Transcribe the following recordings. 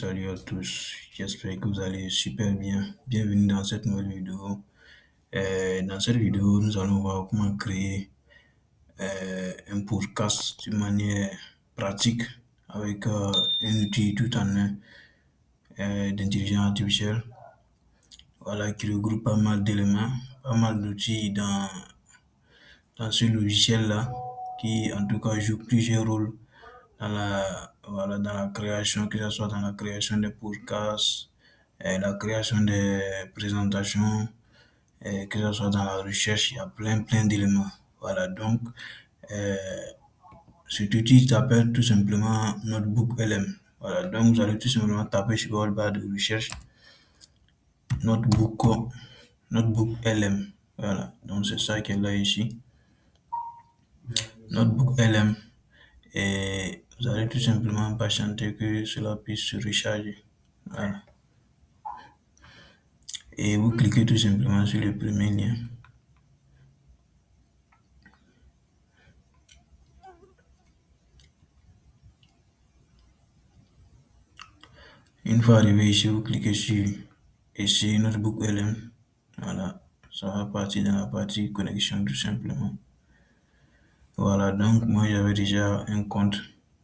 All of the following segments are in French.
Salut à tous, j'espère que vous allez super bien. Bienvenue dans cette nouvelle vidéo. Dans cette vidéo, nous allons voir comment créer un podcast de manière pratique avec un outil tout en un d'intelligence artificielle. Voilà, qui regroupe pas mal d'éléments, pas mal d'outils dans ce logiciel-là, qui en tout cas joue plusieurs rôles dans la création, que ce soit dans la création des podcasts, la création des présentations, que ce soit dans la recherche, il y a plein d'éléments. Voilà, donc euh, cet outil s'appelle tout simplement Notebook LM. Voilà, donc vous allez tout simplement taper sur votre barre de recherche Notebook, Notebook LM. Voilà, donc c'est ça qui est là ici. Notebook LM. Et vous allez tout simplement patienter que cela puisse se recharger. Voilà. Et vous cliquez tout simplement sur le premier lien. Une fois arrivé ici, vous cliquez sur Essayer Notebook LM. Voilà, ça va partir dans la partie connexion tout simplement. Voilà, donc moi j'avais déjà un compte.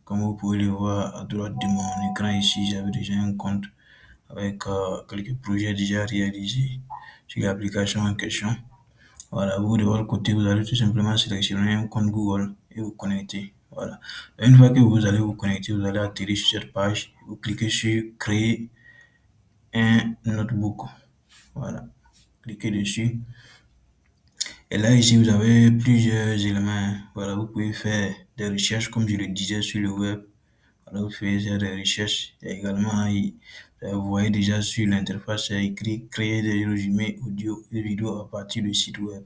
Comme vous pouvez le voir à droite de mon écran ici, j'avais déjà un compte avec quelques projets déjà réalisés sur l'application en question. Voilà, vous de votre côté, vous allez tout simplement sélectionner un compte Google et vous connecter. Voilà. Une fois que vous allez vous connecter, vous allez atterrir sur cette page. Vous cliquez sur Créer un notebook. Voilà. Cliquez dessus. Et là, ici, vous avez plusieurs éléments. Voilà, vous pouvez faire des recherches, comme je le disais, sur le web. Voilà, vous faites des recherches. Et également, vous voyez déjà sur l'interface, c'est écrit créer des résumés audio et vidéo à partir du site web.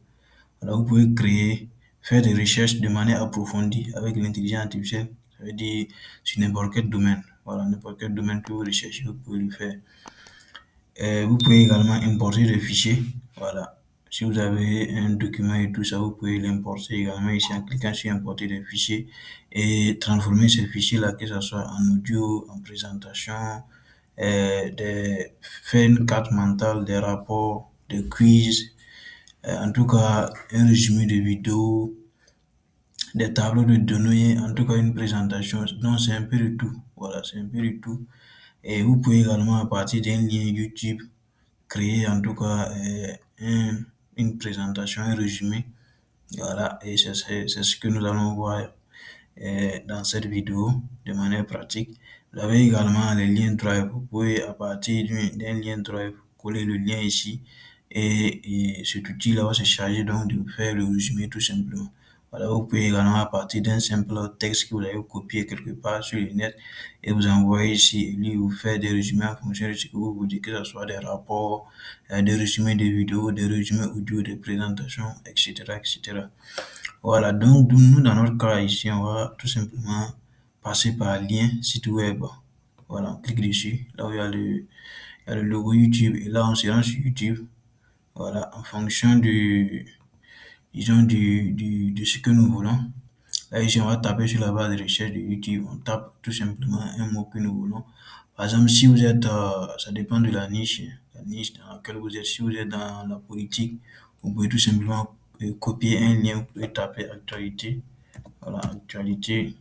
Alors, vous pouvez faire des recherches de manière approfondie avec l'intelligence artificielle. Ça veut dire sur n'importe quel domaine. Voilà, n'importe quel domaine que vous recherchez, vous pouvez le faire. Vous pouvez également importer des fichiers. Voilà. Si vous avez un document et tout ça, vous pouvez l'importer également ici en cliquant sur importer des fichiers et transformer ces fichiers-là, que ce soit en audio, en présentation, faire une carte mentale, des rapports, des quiz, en tout cas, un résumé de vidéo, des tableaux de données, en tout cas une présentation. Donc, c'est un peu de tout. Voilà, c'est un peu de tout. Et vous pouvez également, à partir d'un lien YouTube, créer en tout cas une présentation, un résumé. Voilà, et c'est ce que nous allons voir dans cette vidéo de manière pratique. Vous avez également les liens Drive. Vous pouvez, à partir d'un lien Drive, coller le lien ici et cet outil-là va se charger donc de faire le résumé tout simplement. Voilà, vous pouvez également, à partir d'un simple texte que vous avez copié quelque part sur le net et vous envoyer ici, et lui vous faire des résumés en fonction de ce que vous voulez, que ce soit des rapports, des résumés de vidéos, des résumés audio, des présentations, etc., etc. Voilà, donc nous, dans notre cas ici, on va tout simplement passer par lien site web. Voilà, on clique dessus, là où il y a le logo YouTube, et là on se rend sur YouTube. Voilà, en fonction disons, de ce que nous voulons. Là ici, on va taper sur la barre de recherche de YouTube, on tape tout simplement un mot que nous voulons. Par exemple, si vous êtes, ça dépend de la niche dans laquelle vous êtes. Si vous êtes dans la politique, vous pouvez tout simplement copier un lien, vous pouvez taper actualité. Voilà, actualité,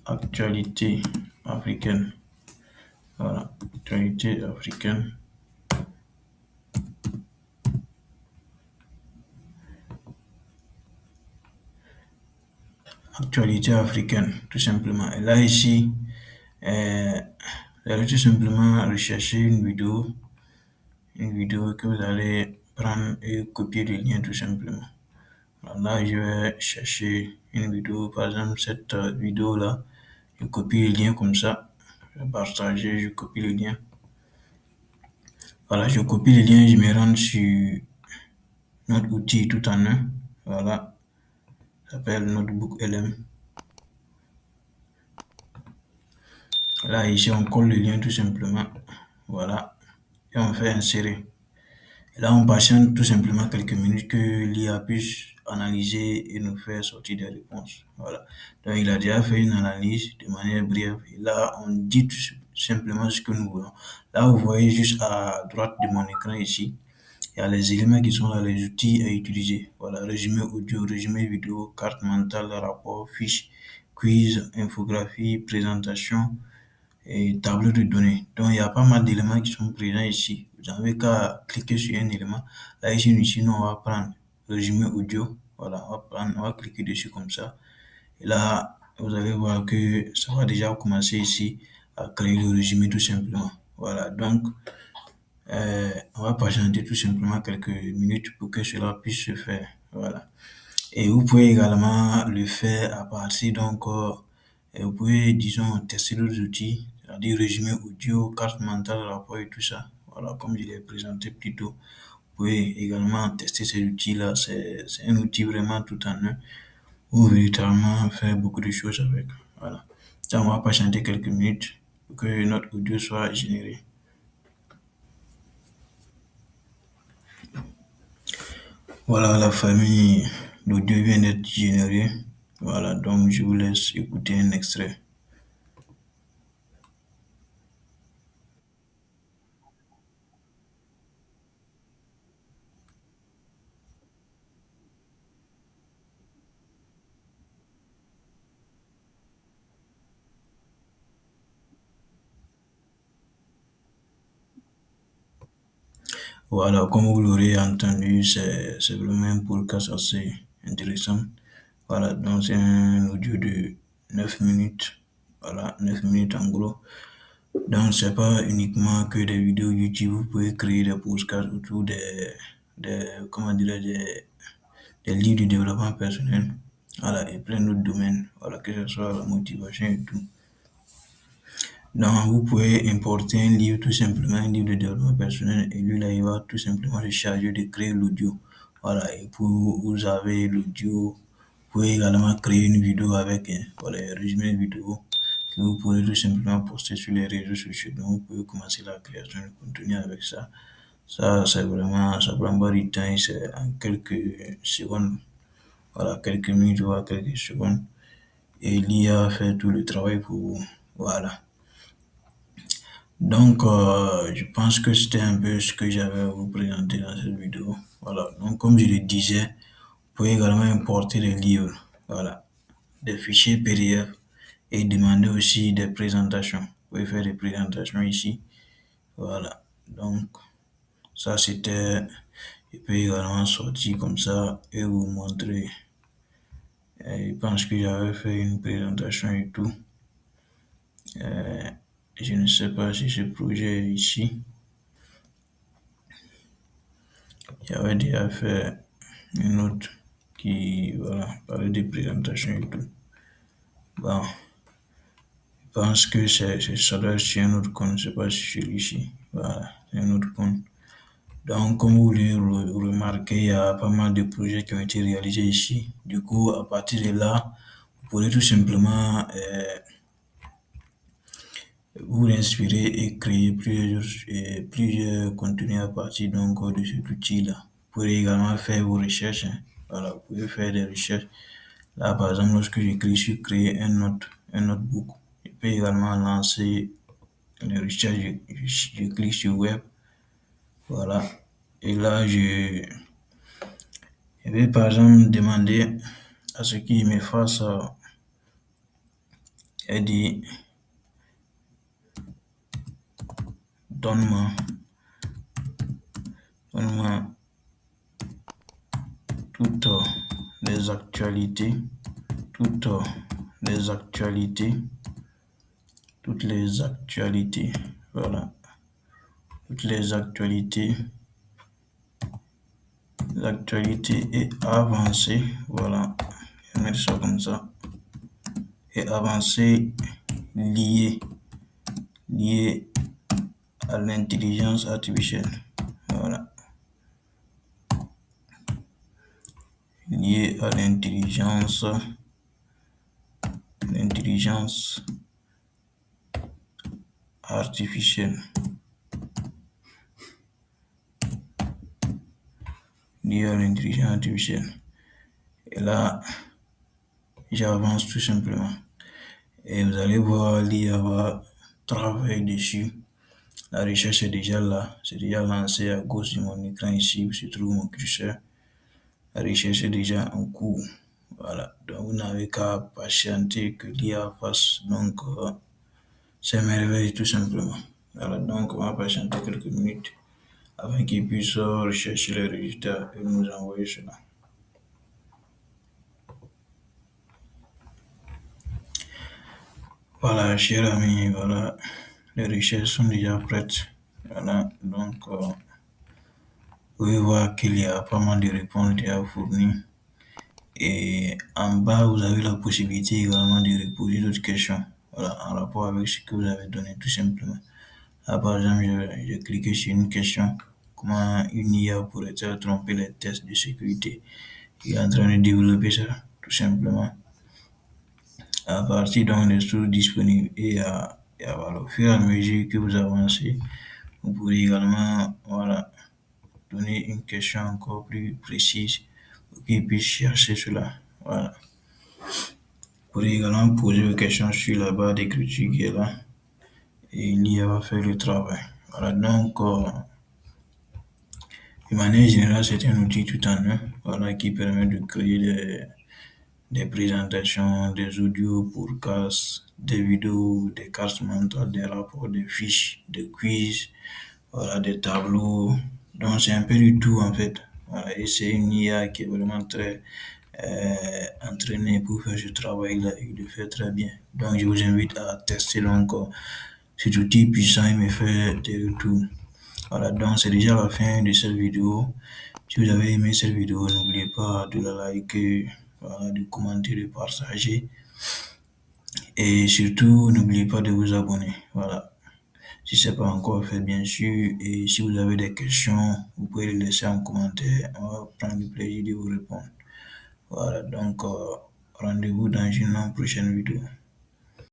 actualité africaine. Voilà, actualité africaine. Actualité africaine, tout simplement. Et là, ici, vous allez tout simplement rechercher une vidéo que vous allez prendre et copier le lien tout simplement. Alors là, je vais chercher une vidéo, par exemple, cette vidéo-là, je copie le lien comme ça, je vais partager, je copie le lien. Voilà, je copie le lien, je me rends sur notre outil tout en un. Voilà, ça s'appelle Notebook LM. Là, ici, on colle le lien tout simplement. Voilà, et on fait insérer. Là, on patiente tout simplement quelques minutes que l'IA puisse analyser et nous faire sortir des réponses. Voilà. Donc, il a déjà fait une analyse de manière brève. Et là, on dit tout simplement ce que nous voulons. Là, vous voyez juste à droite de mon écran ici, il y a les éléments qui sont là, les outils à utiliser. Voilà, résumé audio, résumé vidéo, carte mentale, rapport, fiche, quiz, infographie, présentation, et tableau de données. Donc, il y a pas mal d'éléments qui sont présents ici. Vous n'avez qu'à cliquer sur un élément. Là, ici, nous, on va prendre résumé audio. Voilà, on va cliquer dessus comme ça. Et là, vous allez voir que ça va déjà commencer ici à créer le résumé tout simplement. Voilà, donc, on va patienter tout simplement quelques minutes pour que cela puisse se faire. Voilà. Et vous pouvez également le faire à partir donc, et vous pouvez, disons, tester d'autres outils, c'est-à-dire résumé audio, carte mentale, rapport et tout ça. Voilà, comme je l'ai présenté plus tôt. Vous pouvez également tester ces outils-là. C'est un outil vraiment tout en un. Vous pouvez véritablement faire beaucoup de choses avec. Voilà. Ça, on va patienter quelques minutes pour que notre audio soit généré. Voilà, la famille, l'audio vient d'être généré. Voilà, donc je vous laisse écouter un extrait. Voilà, comme vous l'aurez entendu, c'est vraiment un podcast assez intéressant. Voilà, donc c'est un audio de 9 minutes. Voilà, 9 minutes en gros. Donc c'est pas uniquement que des vidéos YouTube, vous pouvez créer des podcasts autour comment dire, des livres de développement personnel. Voilà, et plein d'autres domaines. Voilà, que ce soit la motivation et tout. Donc, vous pouvez importer un livre, tout simplement, un livre de développement personnel, et lui, là, il va tout simplement se charger de créer l'audio. Voilà, et pour vous avez l'audio, vous pouvez également créer une vidéo avec, voilà, un résumé vidéo que vous pourrez tout simplement poster sur les réseaux sociaux. Donc, vous pouvez commencer la création de contenu avec ça. Ça, c'est vraiment, ça prend pas du temps, et c'est en quelques secondes, voilà, quelques minutes, voire quelques secondes. Et l'IA fait tout le travail pour vous. Voilà. Donc, je pense que c'était un peu ce que j'avais à vous présenter dans cette vidéo. Voilà. Donc, comme je le disais, vous pouvez également importer des livres, voilà, des fichiers PDF et demander aussi des présentations. Vous pouvez faire des présentations ici. Voilà. Donc, ça c'était, je peux également sortir comme ça et vous montrer. Je pense que j'avais fait une présentation et tout. Je ne sais pas si ce projet est ici. J'avais déjà fait une autre qui, voilà, parlait de présentation et tout. Bon, je pense que ça doit être sur un autre compte, je sais pas si celui-ci. Voilà, c'est un autre compte. Donc, comme vous le remarquez, il y a pas mal de projets qui ont été réalisés ici. Du coup, à partir de là, vous pourrez tout simplement vous inspirer et créer plusieurs contenus à partir donc de cet outil-là. Vous pourrez également faire vos recherches, hein. Voilà, vous pouvez faire des recherches. Là, par exemple, lorsque j'écris sur créer un notebook, je peux également lancer les recherches, je clique sur web, voilà. Et là, je vais par exemple demander à ce qu'il me fasse, et dit, donne-moi, donne-moi toutes les actualités, toutes les actualités, toutes les actualités, voilà, toutes les actualités et avancées, voilà, je vais mettre ça comme ça, et avancées liées, liées à l'intelligence artificielle, voilà, liées à l'intelligence artificielle. liées à l'intelligence artificielle. Et là, j'avance tout simplement. Et vous allez voir, l'IA va travailler dessus. La recherche est déjà là, c'est déjà lancé à gauche de mon écran ici où se trouve mon curseur. La recherche est déjà en cours. Voilà, donc vous n'avez qu'à patienter que l'IA fasse donc ses merveilles tout simplement. Voilà, donc on va patienter quelques minutes afin qu'il puisse rechercher les résultats et nous envoyer cela. Voilà, chers amis, voilà, les recherches sont déjà prêtes. Voilà, donc vous pouvez voir qu'il y a pas mal de réponses déjà fournies. Et en bas, vous avez la possibilité également de poser d'autres questions, voilà, en rapport avec ce que vous avez donné, tout simplement. Là, par exemple, j'ai cliqué sur une question. Comment une IA pourrait-elle tromper les tests de sécurité? Il est en train de développer ça, tout simplement. À partir donc des sources disponibles voilà, au fur et à mesure que vous avancez, vous pourrez également voilà, donner une question encore plus précise pour qu'il puisse chercher cela. Voilà. Vous pourrez également poser vos questions sur la barre d'écriture qui est là et l'IA va faire le travail. Voilà, donc de manière générale, c'est un outil tout en un voilà, qui permet de créer des présentations, des audios, podcasts, des vidéos, des cartes mentales, des rapports, des fiches, des quiz, voilà, des tableaux. Donc c'est un peu du tout en fait. Voilà, et c'est une IA qui est vraiment très entraînée pour faire ce travail-là. Il le fait très bien. Donc je vous invite à tester donc cet outil puissant et me faire des retours. Voilà, donc c'est déjà la fin de cette vidéo. Si vous avez aimé cette vidéo, n'oubliez pas de la liker, voilà, de commenter, de partager. Et surtout, n'oubliez pas de vous abonner. Voilà. Si ce n'est pas encore fait, bien sûr. Et si vous avez des questions, vous pouvez les laisser en commentaire. On va prendre le plaisir de vous répondre. Voilà, donc rendez-vous dans une prochaine vidéo.